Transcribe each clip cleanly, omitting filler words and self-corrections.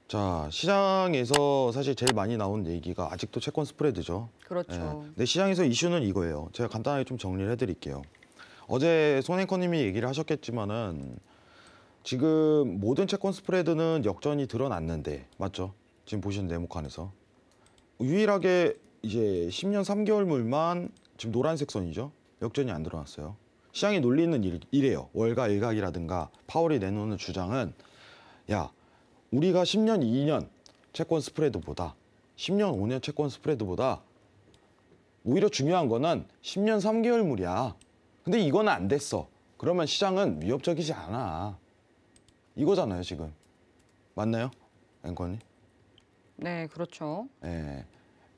자, 시장에서 사실 제일 많이 나온 얘기가 아직도 채권 스프레드죠. 그렇죠. 근데 시장에서 이슈는 이거예요. 제가 간단하게 좀 정리를 해드릴게요. 어제 손앵커님이 얘기를 하셨겠지만은 지금 모든 채권 스프레드는 역전이 드러났는데 맞죠? 지금 보시는 네모칸에서 유일하게 이제 10년 3개월물만 지금 노란색 선이죠. 역전이 안 드러났어요. 시장이 놀리는 이래요. 월가 일각이라든가 파월이 내놓는 주장은 야, 우리가 10년, 2년 채권 스프레드보다 10년, 5년 채권 스프레드보다 오히려 중요한 거는 10년 3개월물이야. 근데 이거는 안 됐어. 그러면 시장은 위협적이지 않아. 이거잖아요, 지금. 맞나요? 앵커님? 네, 그렇죠. 예.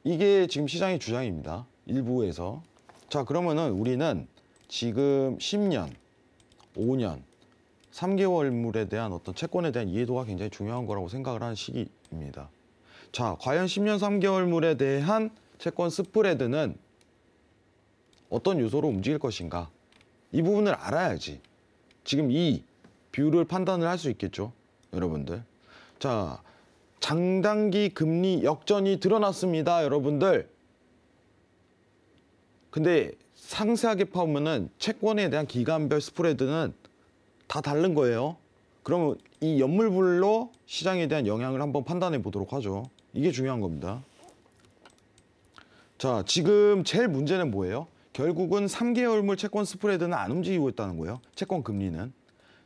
이게 지금 시장의 주장입니다. 일부에서. 자, 그러면은 우리는 지금 10년, 5년, 3개월물에 대한 어떤 채권에 대한 이해도가 굉장히 중요한 거라고 생각을 하는 시기입니다. 자, 과연 10년 3개월물에 대한 채권 스프레드는 어떤 요소로 움직일 것인가? 이 부분을 알아야지 지금 이 뷰를 판단을 할 수 있겠죠, 여러분들. 자, 장단기 금리 역전이 드러났습니다, 여러분들. 근데 상세하게 파보면은 채권에 대한 기간별 스프레드는 다 다른 거예요. 그러면 이 연물별로 시장에 대한 영향을 한번 판단해 보도록 하죠. 이게 중요한 겁니다. 자, 지금 제일 문제는 뭐예요? 결국은 3개월물 채권 스프레드는 안 움직이고 있다는 거예요. 채권 금리는.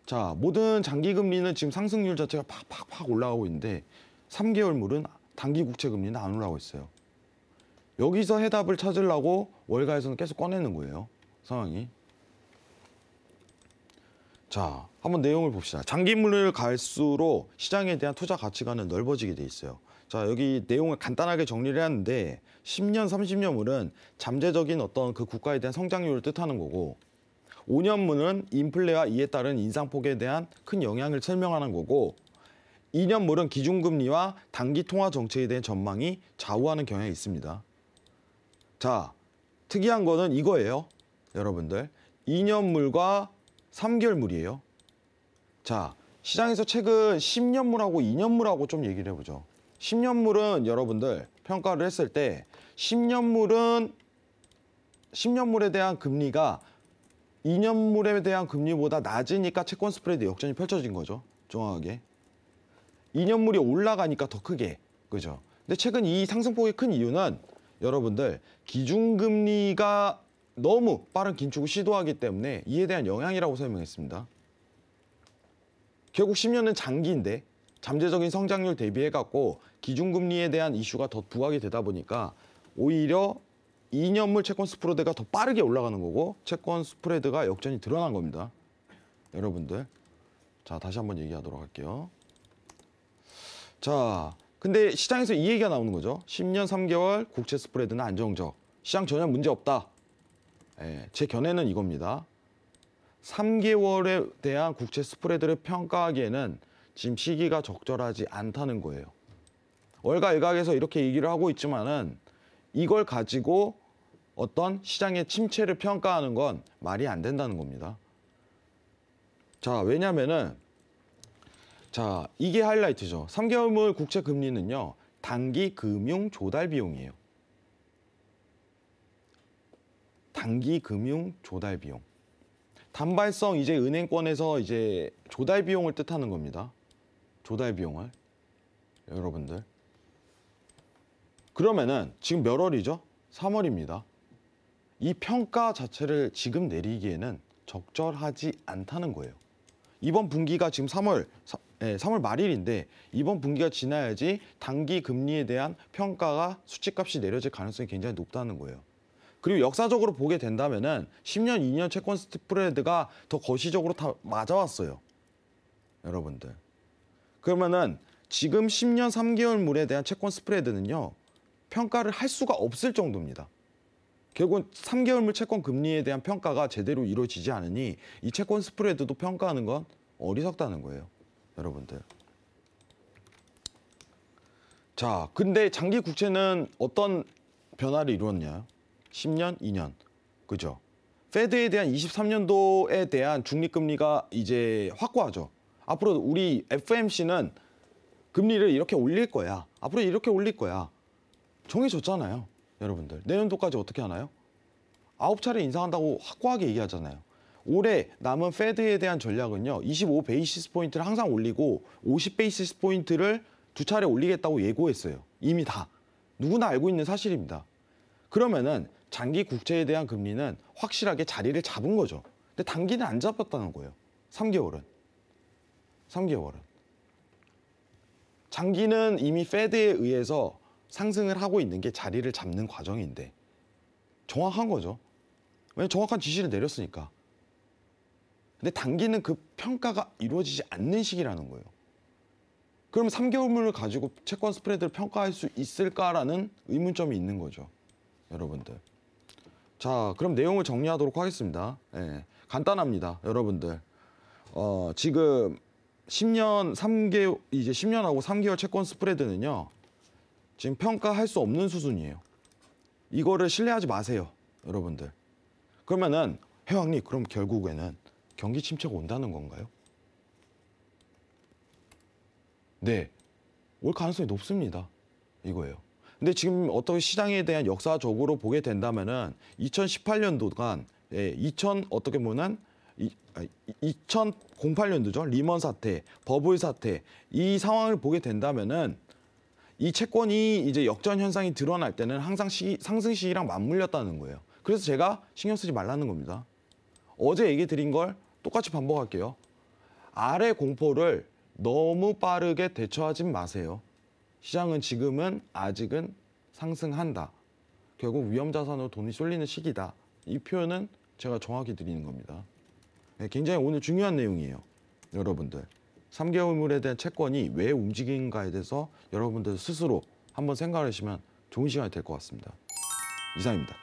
자, 모든 장기 금리는 지금 상승률 자체가 팍팍팍 올라가고 있는데 3개월물은 단기 국채 금리는 안 올라가고 있어요. 여기서 해답을 찾으려고 월가에서는 계속 꺼내는 거예요, 상황이. 자, 한번 내용을 봅시다. 장기물을 갈수록 시장에 대한 투자 가치관은 넓어지게 돼 있어요. 자, 여기 내용을 간단하게 정리를 했는데 10년, 30년물은 잠재적인 어떤 그 국가에 대한 성장률을 뜻하는 거고 5년물은 인플레와 이에 따른 인상폭에 대한 큰 영향을 설명하는 거고 2년물은 기준금리와 단기 통화 정책에 대한 전망이 좌우하는 경향이 있습니다. 자, 특이한 거는 이거예요, 여러분들. 2년물과 3개월물이에요. 자, 시장에서 최근 10년물하고 2년물하고 좀 얘기를 해보죠. 10년물은 여러분들 평가를 했을 때 10년물에 대한 금리가 2년물에 대한 금리보다 낮으니까 채권 스프레드 역전이 펼쳐진 거죠, 정확하게. 2년물이 올라가니까 더 크게, 그죠? 근데 최근 이 상승폭이 큰 이유는 여러분들 기준금리가 너무 빠른 긴축을 시도하기 때문에 이에 대한 영향이라고 설명했습니다. 결국 10년은 장기인데 잠재적인 성장률 대비해갖고 기준금리에 대한 이슈가 더 부각이 되다 보니까 오히려 2년물 채권 스프레드가 더 빠르게 올라가는 거고 채권 스프레드가 역전이 드러난 겁니다, 여러분들. 자, 다시 한번 얘기하도록 할게요. 자, 근데 시장에서 이 얘기가 나오는 거죠. 10년 3개월 국채 스프레드는 안정적. 시장 전혀 문제 없다. 예, 제 견해는 이겁니다. 3개월에 대한 국채 스프레드를 평가하기에는 지금 시기가 적절하지 않다는 거예요. 월가 일각에서 이렇게 얘기를 하고 있지만은 이걸 가지고 어떤 시장의 침체를 평가하는 건 말이 안 된다는 겁니다. 자, 왜냐면은 자, 이게 하이라이트죠. 3개월물 국채 금리는요, 단기 금융 조달 비용이에요. 단기 금융 조달 비용. 단발성 이제 은행권에서 이제 조달 비용을 뜻하는 겁니다. 조달 비용을. 여러분들. 그러면은 지금 몇 월이죠? 3월입니다. 이 평가 자체를 지금 내리기에는 적절하지 않다는 거예요. 이번 분기가 지금 3월 말일인데 이번 분기가 지나야지 단기 금리에 대한 평가가 수치값이 내려질 가능성이 굉장히 높다는 거예요. 그리고 역사적으로 보게 된다면은 10년, 2년 채권 스프레드가 더 거시적으로 다 맞아왔어요, 여러분들. 그러면은 지금 10년 3개월물에 대한 채권 스프레드는요, 평가를 할 수가 없을 정도입니다. 결국은 3개월물 채권 금리에 대한 평가가 제대로 이루어지지 않으니 이 채권 스프레드도 평가하는 건 어리석다는 거예요, 여러분들. 자, 근데 장기 국채는 어떤 변화를 이루었냐? 10년, 2년, 그죠? 페드에 대한 23년도에 대한 중립금리가 이제 확고하죠. 앞으로 우리 FMC는 금리를 이렇게 올릴 거야. 앞으로 이렇게 올릴 거야. 정해졌잖아요. 여러분들. 내년도까지 어떻게 하나요? 9차례 인상한다고 확고하게 얘기하잖아요. 올해 남은 페드에 대한 전략은요. 25 베이시스 포인트를 항상 올리고 50 베이시스 포인트를 2차례 올리겠다고 예고했어요. 이미 다. 누구나 알고 있는 사실입니다. 그러면은 장기 국채에 대한 금리는 확실하게 자리를 잡은 거죠. 근데 단기는 안 잡았다는 거예요. 3개월은. 장기는 이미 페드에 의해서 상승을 하고 있는 게 자리를 잡는 과정인데 정확한 거죠. 왜냐면 정확한 지시를 내렸으니까. 근데 단기는 그 평가가 이루어지지 않는 시기라는 거예요. 그럼 3개월물을 가지고 채권 스프레드를 평가할 수 있을까라는 의문점이 있는 거죠. 여러분들. 자, 그럼 내용을 정리하도록 하겠습니다. 예, 간단합니다. 여러분들. 지금 10년 3개월, 이제 10년하고 3개월 채권 스프레드는요. 지금 평가할 수 없는 수준이에요. 이거를 신뢰하지 마세요. 여러분들. 그러면은 회왕님, 그럼 결국에는 경기 침체가 온다는 건가요? 네, 올 가능성이 높습니다. 이거예요. 근데 지금 어떻게 시장에 대한 역사적으로 보게 된다면은 2018년도간 2008년도죠. 리먼 사태, 버블 사태 이 상황을 보게 된다면은 이 채권이 이제 역전 현상이 드러날 때는 항상 상승 시기랑 맞물렸다는 거예요. 그래서 제가 신경 쓰지 말라는 겁니다. 어제 얘기 드린 걸 똑같이 반복할게요. 아래 공포를 너무 빠르게 대처하지 마세요. 시장은 지금은 아직은 상승한다. 결국 위험자산으로 돈이 쏠리는 시기다. 이 표현은 제가 정확히 드리는 겁니다. 네, 굉장히 오늘 중요한 내용이에요. 여러분들. 3개월물에 대한 채권이 왜 움직이는가에 대해서 여러분들 스스로 한번 생각하시면 좋은 시간이 될 것 같습니다. 이상입니다.